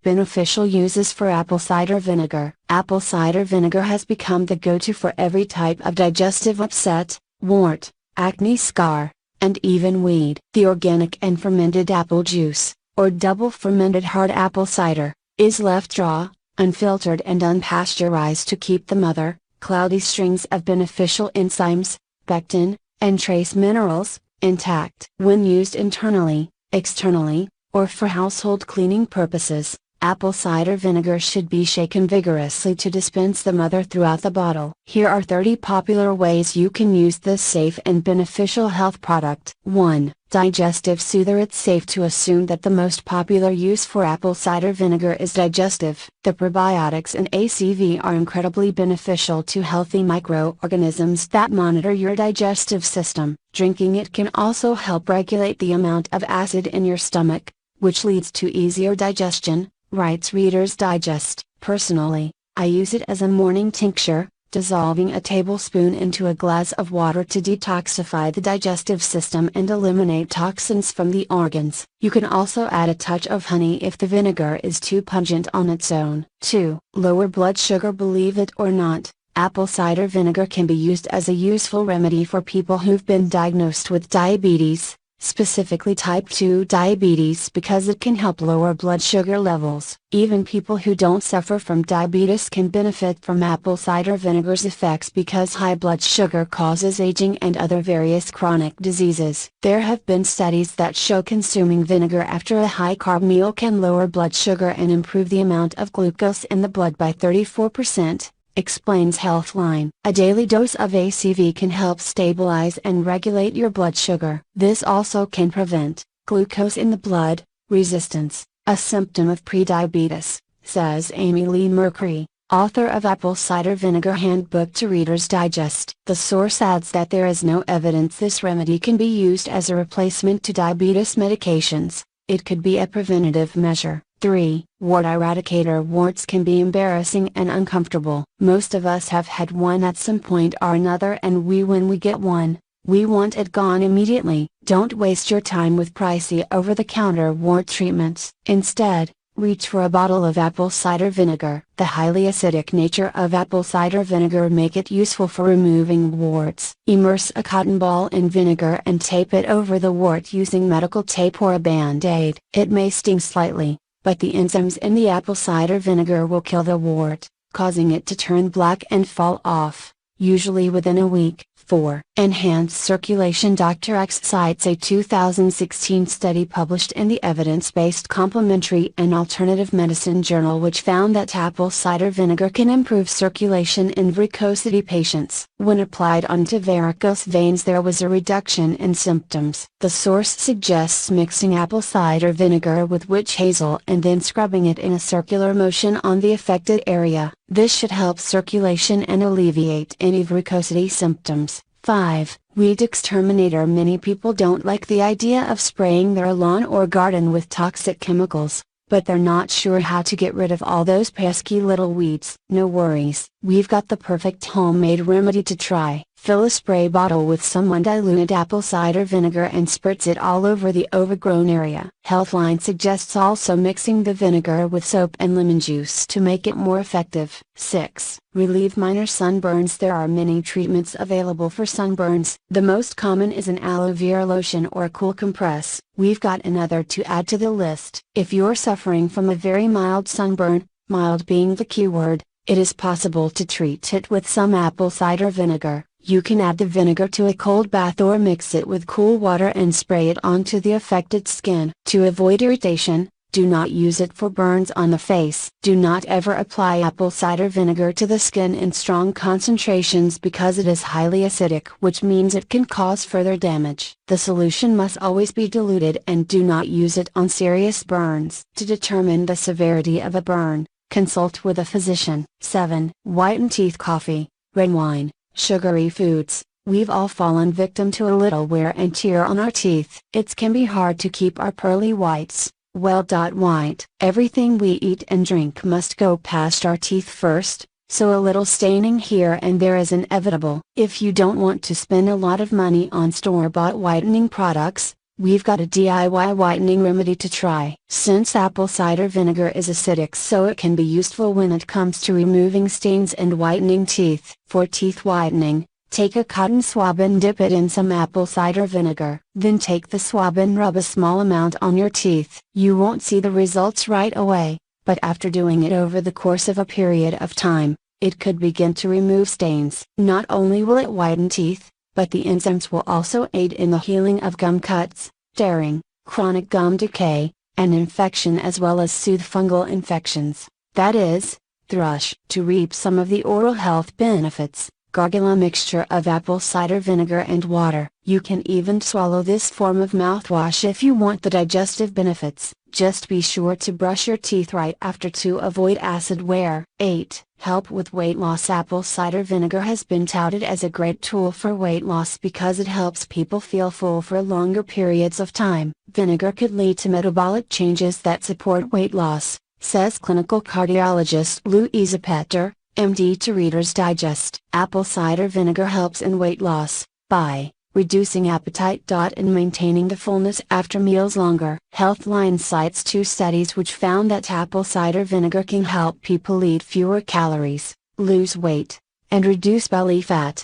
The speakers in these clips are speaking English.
Beneficial uses for apple cider vinegar. Apple cider vinegar has become the go-to for every type of digestive upset, wart, acne scar, and even weed. The organic and fermented apple juice, or double fermented hard apple cider, is left raw, unfiltered and unpasteurized to keep the mother, cloudy strings of beneficial enzymes, pectin, and trace minerals, intact. When used internally, externally, or for household cleaning purposes, apple cider vinegar should be shaken vigorously to dispense the mother throughout the bottle. Here are 30 popular ways you can use this safe and beneficial health product. 1. Digestive soother. It's safe to assume that the most popular use for apple cider vinegar is digestive. The probiotics in ACV are incredibly beneficial to healthy microorganisms that monitor your digestive system. Drinking it can also help regulate the amount of acid in your stomach, which leads to easier digestion, writes Reader's Digest. Personally, I use it as a morning tincture, dissolving a tablespoon into a glass of water to detoxify the digestive system and eliminate toxins from the organs. You can also add a touch of honey if the vinegar is too pungent on its own. 2. Lower blood sugar. Believe it or not, apple cider vinegar can be used as a useful remedy for people who've been diagnosed with diabetes, specifically type 2 diabetes, because it can help lower blood sugar levels. Even people who don't suffer from diabetes can benefit from apple cider vinegar's effects because high blood sugar causes aging and other various chronic diseases. There have been studies that show consuming vinegar after a high-carb meal can lower blood sugar and improve the amount of glucose in the blood by 34%. Explains Healthline. A daily dose of ACV can help stabilize and regulate your blood sugar. This also can prevent glucose in the blood resistance, a symptom of prediabetes, says Amy Lee Mercury, author of Apple Cider Vinegar Handbook to Reader's Digest. The source adds that there is no evidence this remedy can be used as a replacement to diabetes medications. It could be a preventative measure. 3. Wart eradicator. Warts can be embarrassing and uncomfortable. Most of us have had one at some point or another, and when we get one, we want it gone immediately. Don't waste your time with pricey over-the-counter wart treatments. Instead, reach for a bottle of apple cider vinegar. The highly acidic nature of apple cider vinegar make it useful for removing warts. Immerse a cotton ball in vinegar and tape it over the wart using medical tape or a band-aid. It may sting slightly, but the enzymes in the apple cider vinegar will kill the wart, causing it to turn black and fall off, usually within a week. 4. Enhanced circulation. Dr. X cites a 2016 study published in the Evidence-Based Complementary and Alternative Medicine Journal which found that apple cider vinegar can improve circulation in varicosity patients. When applied onto varicose veins, there was a reduction in symptoms. The source suggests mixing apple cider vinegar with witch hazel and then scrubbing it in a circular motion on the affected area. This should help circulation and alleviate any varicosity symptoms. 5. Weed exterminator. Many people don't like the idea of spraying their lawn or garden with toxic chemicals, but they're not sure how to get rid of all those pesky little weeds. No worries, we've got the perfect homemade remedy to try. Fill a spray bottle with some undiluted apple cider vinegar and spritz it all over the overgrown area. Healthline suggests also mixing the vinegar with soap and lemon juice to make it more effective. 6. Relieve minor sunburns. There are many treatments available for sunburns. The most common is an aloe vera lotion or a cool compress. We've got another to add to the list. If you're suffering from a very mild sunburn, mild being the keyword, it is possible to treat it with some apple cider vinegar. You can add the vinegar to a cold bath or mix it with cool water and spray it onto the affected skin. To avoid irritation, do not use it for burns on the face. Do not ever apply apple cider vinegar to the skin in strong concentrations because it is highly acidic, which means it can cause further damage. The solution must always be diluted and do not use it on serious burns. To determine the severity of a burn, consult with a physician. 7. Whiten teeth. Coffee, red wine, sugary foods. We've all fallen victim to a little wear and tear on our teeth. It can be hard to keep our pearly whites white. Everything we eat and drink must go past our teeth first, so a little staining here and there is inevitable. If you don't want to spend a lot of money on store-bought whitening products, we've got a DIY whitening remedy to try. Since apple cider vinegar is acidic, so it can be useful when it comes to removing stains and whitening teeth. For teeth whitening, take a cotton swab and dip it in some apple cider vinegar. Then take the swab and rub a small amount on your teeth. You won't see the results right away, but after doing it over the course of a period of time, it could begin to remove stains. Not only will it whiten teeth, but the enzymes will also aid in the healing of gum cuts, tearing, chronic gum decay, and infection, as well as soothe fungal infections. That is, thrush. To reap some of the oral health benefits, gargle a mixture of apple cider vinegar and water. You can even swallow this form of mouthwash if you want the digestive benefits. Just be sure to brush your teeth right after to avoid acid wear. 8. Help with weight loss. Apple cider vinegar has been touted as a great tool for weight loss because it helps people feel full for longer periods of time. Vinegar could lead to metabolic changes that support weight loss, says clinical cardiologist Louisa Petter, MD, to Reader's Digest. Apple cider vinegar helps in weight loss by reducing appetite and maintaining the fullness after meals longer. Healthline cites 2 studies which found that apple cider vinegar can help people eat fewer calories, lose weight, and reduce belly fat.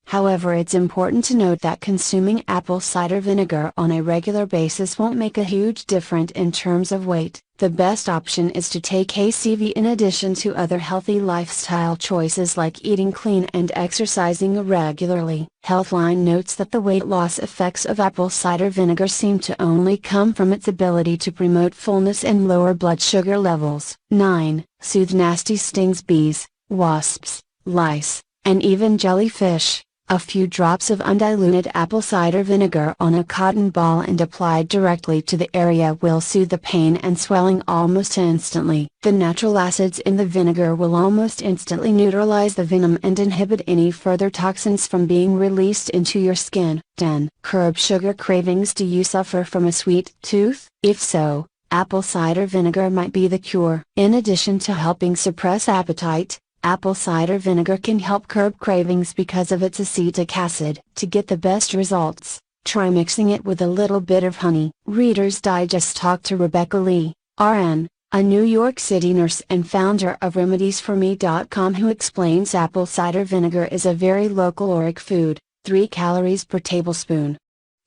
However, it's important to note that consuming apple cider vinegar on a regular basis won't make a huge difference in terms of weight. The best option is to take ACV in addition to other healthy lifestyle choices like eating clean and exercising regularly. Healthline notes that the weight loss effects of apple cider vinegar seem to only come from its ability to promote fullness and lower blood sugar levels. 9. Soothe nasty stings. Bees, wasps, lice, and even jellyfish. A few drops of undiluted apple cider vinegar on a cotton ball and applied directly to the area will soothe the pain and swelling almost instantly. The natural acids in the vinegar will almost instantly neutralize the venom and inhibit any further toxins from being released into your skin. 10. Curb sugar cravings. Do you suffer from a sweet tooth? If so, apple cider vinegar might be the cure. In addition to helping suppress appetite, apple cider vinegar can help curb cravings because of its acetic acid. To get the best results, try mixing it with a little bit of honey. Reader's Digest talked to Rebecca Lee, RN, a New York City nurse and founder of RemediesForMe.com, who explains apple cider vinegar is a very low caloric food, 3 calories per tablespoon.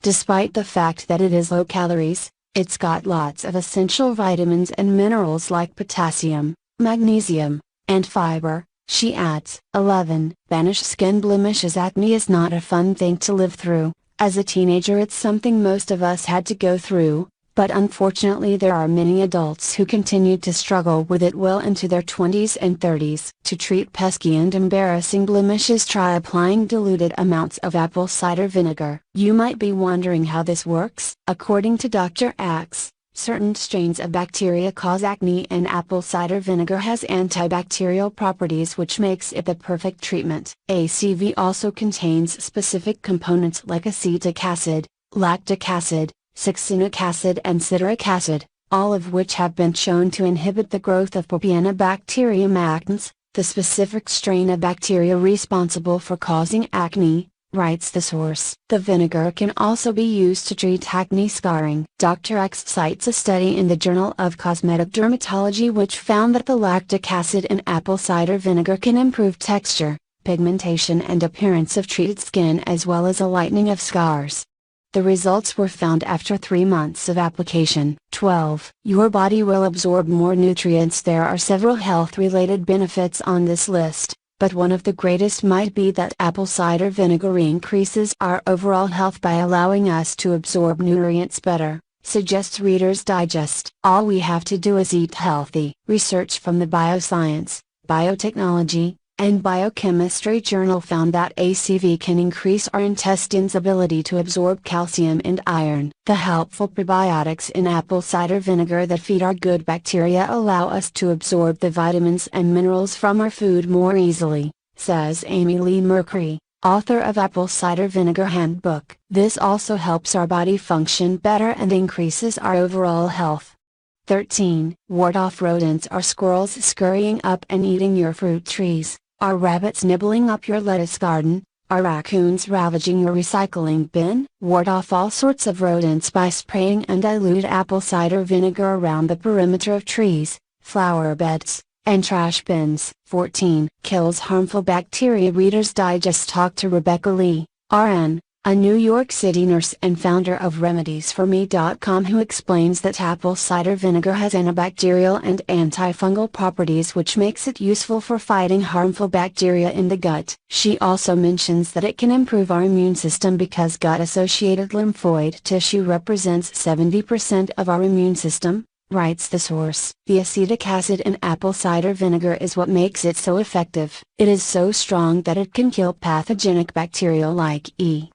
Despite the fact that it is low calories, it's got lots of essential vitamins and minerals like potassium, magnesium, and fiber, she adds. 11. Banish skin blemishes. Acne is not a fun thing to live through. As a teenager, it's something most of us had to go through, but unfortunately there are many adults who continue to struggle with it well into their 20s and 30s. To treat pesky and embarrassing blemishes, try applying diluted amounts of apple cider vinegar. You might be wondering how this works. According to Dr. Axe, certain strains of bacteria cause acne, and apple cider vinegar has antibacterial properties which makes it the perfect treatment. ACV also contains specific components like acetic acid, lactic acid, succinic acid and citric acid, all of which have been shown to inhibit the growth of Propionibacterium acnes, the specific strain of bacteria responsible for causing acne, writes the source. The vinegar can also be used to treat acne scarring. Dr. X cites a study in the Journal of Cosmetic Dermatology which found that the lactic acid in apple cider vinegar can improve texture, pigmentation and appearance of treated skin, as well as a lightening of scars. The results were found after 3 months of application. 12. Your body will absorb more nutrients. There are several health-related benefits on this list, but one of the greatest might be that apple cider vinegar increases our overall health by allowing us to absorb nutrients better, suggests Reader's Digest. All we have to do is eat healthy. Research from the Bioscience, Biotechnology, and Biochemistry Journal found that ACV can increase our intestines' ability to absorb calcium and iron. The helpful probiotics in apple cider vinegar that feed our good bacteria allow us to absorb the vitamins and minerals from our food more easily, says Amy Lee Mercury, author of Apple Cider Vinegar Handbook. This also helps our body function better and increases our overall health. 13. Ward off. Rodents. Are squirrels scurrying up and eating your fruit trees? Are rabbits nibbling up your lettuce garden? Are raccoons ravaging your recycling bin? Ward off all sorts of rodents by spraying undiluted apple cider vinegar around the perimeter of trees, flower beds, and trash bins. 14. Kills harmful bacteria. Reader's Digest talked to Rebecca Lee, RN, a New York City nurse and founder of RemediesForMe.com, who explains that apple cider vinegar has antibacterial and antifungal properties, which makes it useful for fighting harmful bacteria in the gut. She also mentions that it can improve our immune system because gut-associated lymphoid tissue represents 70% of our immune system, writes the source. The acetic acid in apple cider vinegar is what makes it so effective. It is so strong that it can kill pathogenic bacteria like E.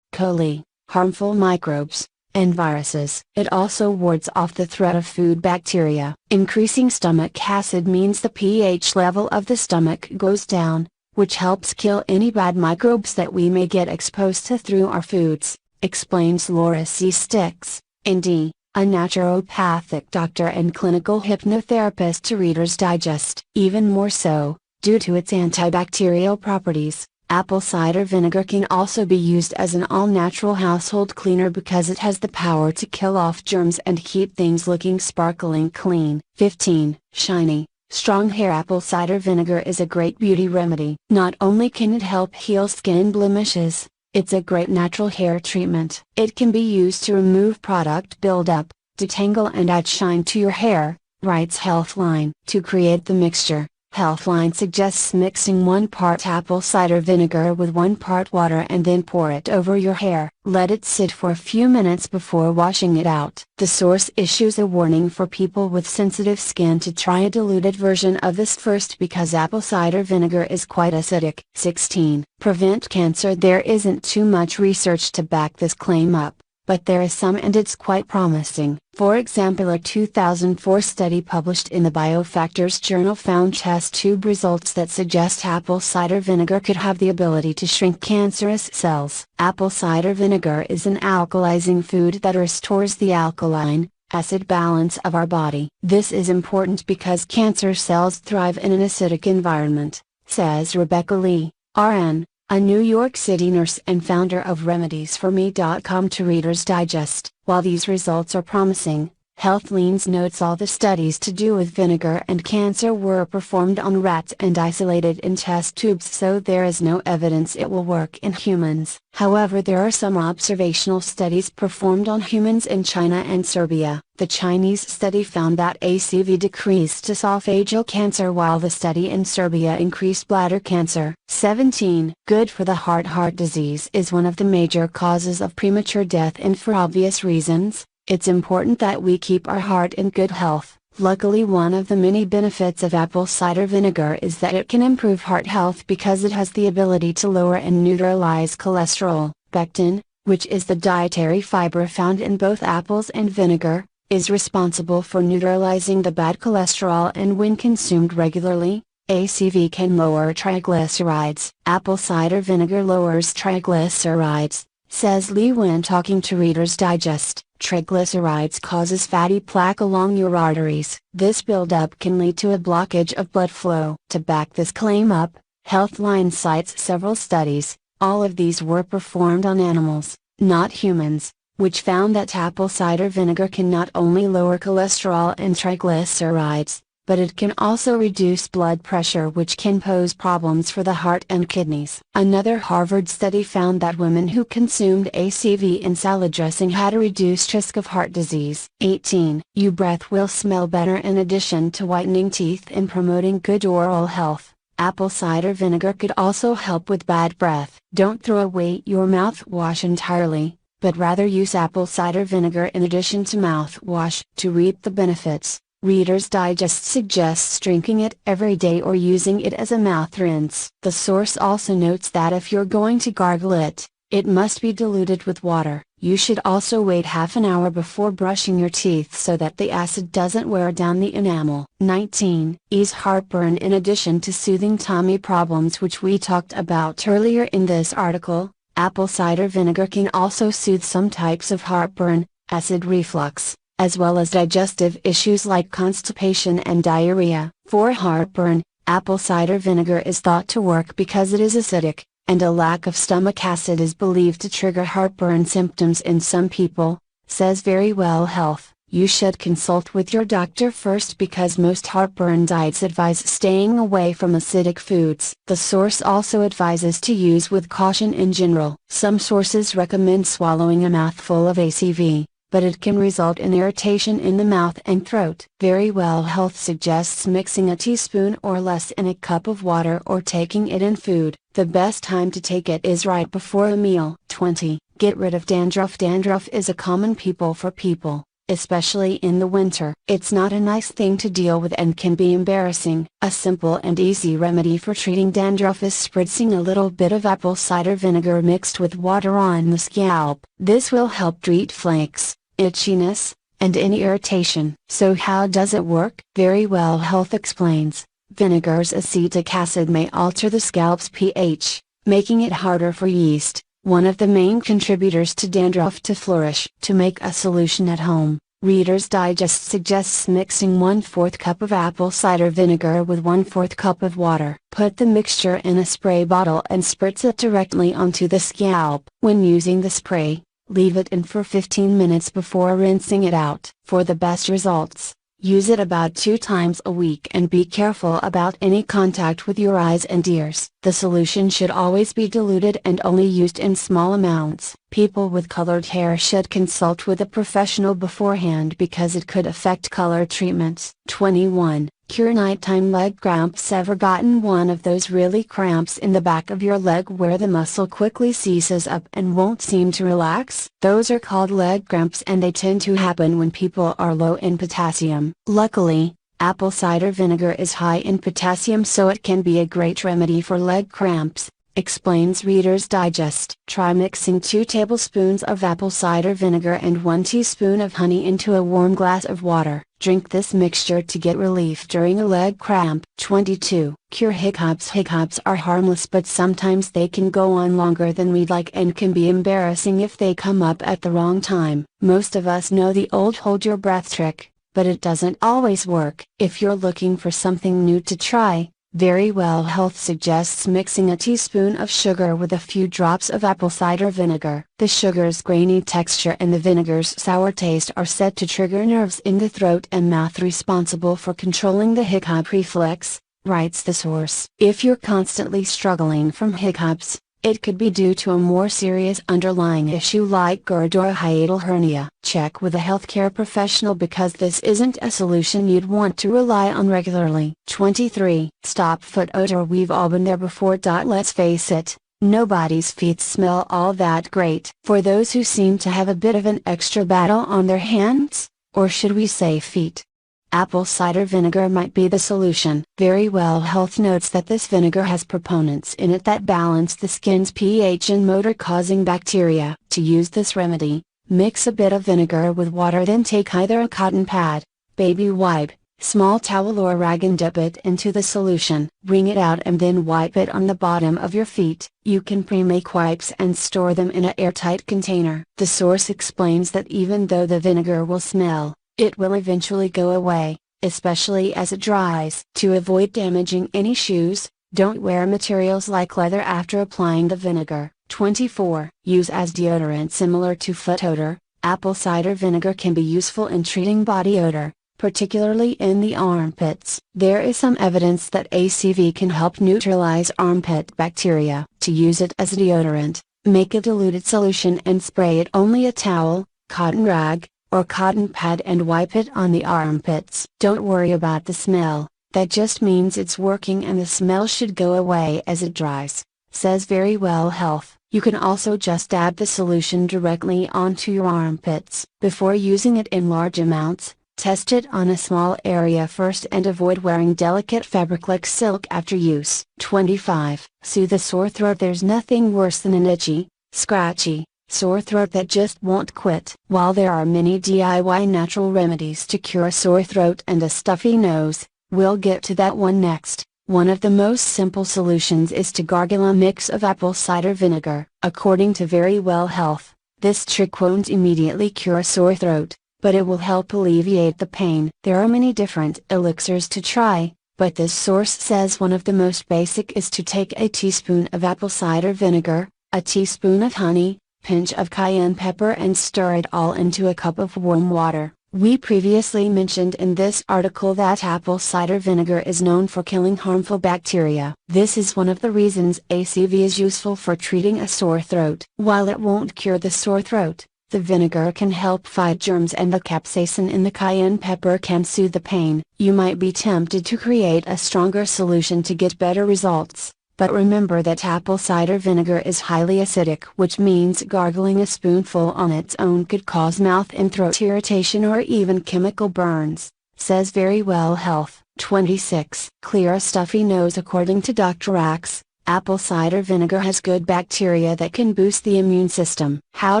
coli, harmful microbes, and viruses. It also wards off the threat of food bacteria. Increasing stomach acid means the pH level of the stomach goes down, which helps kill any bad microbes that we may get exposed to through our foods, explains Laura C. Sticks, ND, a naturopathic doctor and clinical hypnotherapist, to Reader's Digest. Even more so, due to its antibacterial properties, apple cider vinegar can also be used as an all-natural household cleaner because it has the power to kill off germs and keep things looking sparkling clean. 15. Shiny, strong hair. Apple cider vinegar is a great beauty remedy. Not only can it help heal skin blemishes, it's a great natural hair treatment. It can be used to remove product buildup, detangle and add shine to your hair, writes Healthline. To create the mixture, Healthline suggests mixing 1 part apple cider vinegar with 1 part water and then pour it over your hair. Let it sit for a few minutes before washing it out. The source issues a warning for people with sensitive skin to try a diluted version of this first because apple cider vinegar is quite acidic. 16. Prevent cancer. There isn't too much research to back this claim up, but there is some and it's quite promising. For example, a 2004 study published in the Biofactors journal found test tube results that suggest apple cider vinegar could have the ability to shrink cancerous cells. Apple cider vinegar is an alkalizing food that restores the alkaline, acid balance of our body. This is important because cancer cells thrive in an acidic environment, says Rebecca Lee, RN, a New York City nurse and founder of RemediesForMe.com, to Reader's Digest. While these results are promising, Healthline notes all the studies to do with vinegar and cancer were performed on rats and isolated in test tubes, so there is no evidence it will work in humans. However, there are some observational studies performed on humans in China and Serbia. The Chinese study found that ACV decreased esophageal cancer while the study in Serbia increased bladder cancer. 17. Good for the heart. Heart disease is one of the major causes of premature death, and for obvious reasons, it's important that we keep our heart in good health. Luckily, one of the many benefits of apple cider vinegar is that it can improve heart health because it has the ability to lower and neutralize cholesterol. Pectin, which is the dietary fiber found in both apples and vinegar, is responsible for neutralizing the bad cholesterol, and when consumed regularly, ACV can lower triglycerides. Apple cider vinegar lowers triglycerides, says Lee when talking to Reader's Digest. Triglycerides causes fatty plaque along your arteries. This buildup can lead to a blockage of blood flow. To back this claim up, Healthline cites several studies, all of these were performed on animals, not humans, which found that apple cider vinegar can not only lower cholesterol and triglycerides, but it can also reduce blood pressure, which can pose problems for the heart and kidneys. Another Harvard study found that women who consumed ACV in salad dressing had a reduced risk of heart disease. 18. Your breath will smell better. In addition to whitening teeth and promoting good oral health, apple cider vinegar could also help with bad breath. Don't throw away your mouthwash entirely, but rather use apple cider vinegar in addition to mouthwash to reap the benefits. Reader's Digest suggests drinking it every day or using it as a mouth rinse. The source also notes that if you're going to gargle it, it must be diluted with water. You should also wait half an hour before brushing your teeth so that the acid doesn't wear down the enamel. 19. Ease heartburn. In addition to soothing tummy problems, which we talked about earlier in this article, apple cider vinegar can also soothe some types of heartburn, acid reflux, as well as digestive issues like constipation and diarrhea. For heartburn, apple cider vinegar is thought to work because it is acidic, and a lack of stomach acid is believed to trigger heartburn symptoms in some people, says Verywell Health. You should consult with your doctor first because most heartburn diets advise staying away from acidic foods. The source also advises to use with caution in general. Some sources recommend swallowing a mouthful of ACV, but it can result in irritation in the mouth and throat. Verywell Health suggests mixing a teaspoon or less in a cup of water or taking it in food. The best time to take it is right before a meal. 20. Get rid of dandruff. Dandruff is a common people for people, especially in the winter. It's not a nice thing to deal with and can be embarrassing. A simple and easy remedy for treating dandruff is spritzing a little bit of apple cider vinegar mixed with water on the scalp. This will help treat flakes, itchiness, and any irritation. So how does it work? Verywell Health explains. Vinegar's acetic acid may alter the scalp's pH, making it harder for yeast, one of the main contributors to dandruff, to flourish. To make a solution at home, Reader's Digest suggests mixing 1/4 cup of apple cider vinegar with 1/4 cup of water. Put the mixture in a spray bottle and spritz it directly onto the scalp. When using the spray, leave it in for 15 minutes before rinsing it out. For the best results, use it about 2 times a week and be careful about any contact with your eyes and ears. The solution should always be diluted and only used in small amounts. People with colored hair should consult with a professional beforehand because it could affect color treatments. 21. Cure nighttime leg cramps. Ever gotten one of those really cramps in the back of your leg where the muscle quickly seizes up and won't seem to relax? Those are called leg cramps and they tend to happen when people are low in potassium. Luckily, apple cider vinegar is high in potassium, so it can be a great remedy for leg cramps, explains Reader's Digest. Try mixing 2 tablespoons of apple cider vinegar and 1 teaspoon of honey into a warm glass of water. Drink this mixture to get relief during a leg cramp. 22. Cure hiccups. Hiccups are harmless, but sometimes they can go on longer than we'd like and can be embarrassing if they come up at the wrong time. Most of us know the old hold your breath trick, but it doesn't always work. If you're looking for something new to try, Verywell Health suggests mixing a teaspoon of sugar with a few drops of apple cider vinegar. The sugar's grainy texture and the vinegar's sour taste are said to trigger nerves in the throat and mouth responsible for controlling the hiccup reflex, writes the source. If you're constantly struggling from hiccups, it could be due to a more serious underlying issue like GERD or a hiatal hernia. Check with a healthcare professional because this isn't a solution you'd want to rely on regularly. 23. Stop foot odor. We've all been there before. Let's face it, nobody's feet smell all that great. For those who seem to have a bit of an extra battle on their hands, or should we say feet, apple cider vinegar might be the solution. Verywell Health notes that this vinegar has proponents in it that balance the skin's pH and motor-causing bacteria. To use this remedy, mix a bit of vinegar with water, then take either a cotton pad, baby wipe, small towel or rag and dip it into the solution. Wring it out and then wipe it on the bottom of your feet. You can pre-make wipes and store them in an airtight container. The source explains that even though the vinegar will smell, it will eventually go away, especially as it dries. To avoid damaging any shoes, don't wear materials like leather after applying the vinegar. 24. Use as deodorant. Similar to foot odor, apple cider vinegar can be useful in treating body odor, particularly in the armpits. There is some evidence that ACV can help neutralize armpit bacteria. To use it as a deodorant, make a diluted solution and spray it only a towel, cotton rag, or cotton pad and wipe it on the armpits. Don't worry about the smell, that just means it's working and the smell should go away as it dries, says Verywell Health. You can also just dab the solution directly onto your armpits. Before using it in large amounts, test it on a small area first and avoid wearing delicate fabric like silk after use. 25. Soothe a sore throat. There's nothing worse than an itchy, scratchy, sore throat that just won't quit. While there are many DIY natural remedies to cure a sore throat and a stuffy nose, we'll get to that one next. One of the most simple solutions is to gargle a mix of apple cider vinegar. According to Verywell Health, this trick won't immediately cure a sore throat, but it will help alleviate the pain. There are many different elixirs to try, but this source says one of the most basic is to take a teaspoon of apple cider vinegar, a teaspoon of honey, pinch of cayenne pepper and stir it all into a cup of warm water. We previously mentioned in this article that apple cider vinegar is known for killing harmful bacteria. This is one of the reasons ACV is useful for treating a sore throat. While it won't cure the sore throat, the vinegar can help fight germs and the capsaicin in the cayenne pepper can soothe the pain. You might be tempted to create a stronger solution to get better results. But remember that apple cider vinegar is highly acidic, which means gargling a spoonful on its own could cause mouth and throat irritation or even chemical burns, says Verywell Health. 26. Clear a stuffy nose. According to Dr. Axe, apple cider vinegar has good bacteria that can boost the immune system. How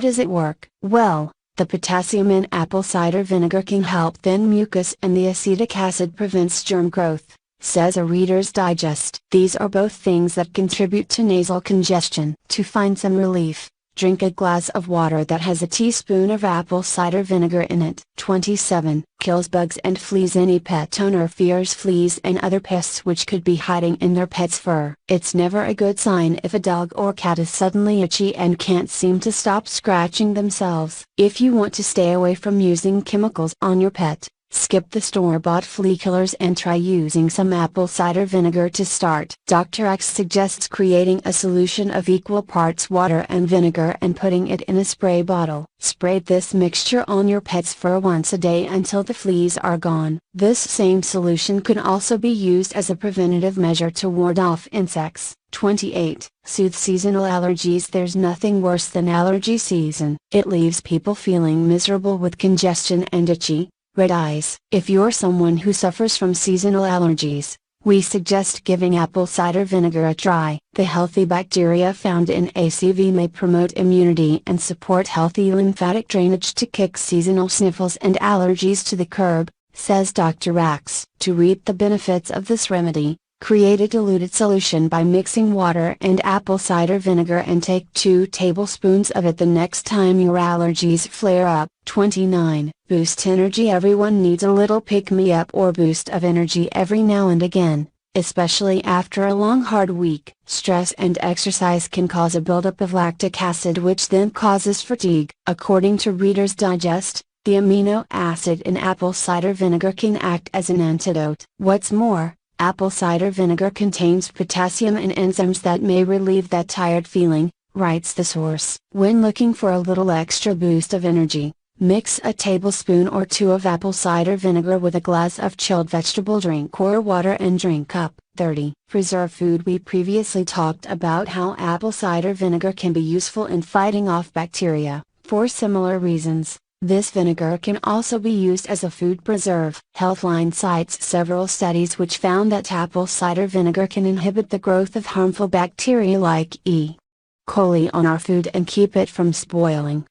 does it work? Well, the potassium in apple cider vinegar can help thin mucus and the acetic acid prevents germ growth, says a Reader's Digest. These are both things that contribute to nasal congestion. To find some relief, drink a glass of water that has a teaspoon of apple cider vinegar in it. 27. Kills bugs and fleas. Any pet owner fears fleas and other pests which could be hiding in their pet's fur. It's never a good sign if a dog or cat is suddenly itchy and can't seem to stop scratching themselves. If you want to stay away from using chemicals on your pet, skip the store-bought flea killers and try using some apple cider vinegar to start. Dr. X suggests creating a solution of equal parts water and vinegar and putting it in a spray bottle. Spray this mixture on your pet's fur once a day until the fleas are gone. This same solution could also be used as a preventative measure to ward off insects. 28. Soothe seasonal allergies. There's nothing worse than allergy season. It leaves people feeling miserable with congestion and itchy, red eyes. If you're someone who suffers from seasonal allergies, we suggest giving apple cider vinegar a try. The healthy bacteria found in ACV may promote immunity and support healthy lymphatic drainage to kick seasonal sniffles and allergies to the curb, says Dr. Axe. To reap the benefits of this remedy, create a diluted solution by mixing water and apple cider vinegar and take 2 tablespoons of it the next time your allergies flare up. 29. Boost energy. Everyone needs a little pick-me-up or boost of energy every now and again, especially after a long hard week. Stress and exercise can cause a buildup of lactic acid which then causes fatigue. According to Reader's Digest, the amino acid in apple cider vinegar can act as an antidote. What's more, apple cider vinegar contains potassium and enzymes that may relieve that tired feeling, writes the source. When looking for a little extra boost of energy, mix a tablespoon or 2 of apple cider vinegar with a glass of chilled vegetable drink or water and drink up. 30. Preserve food. We previously talked about how apple cider vinegar can be useful in fighting off bacteria. For similar reasons, this vinegar can also be used as a food preserve. Healthline cites several studies which found that apple cider vinegar can inhibit the growth of harmful bacteria like E. coli on our food and keep it from spoiling.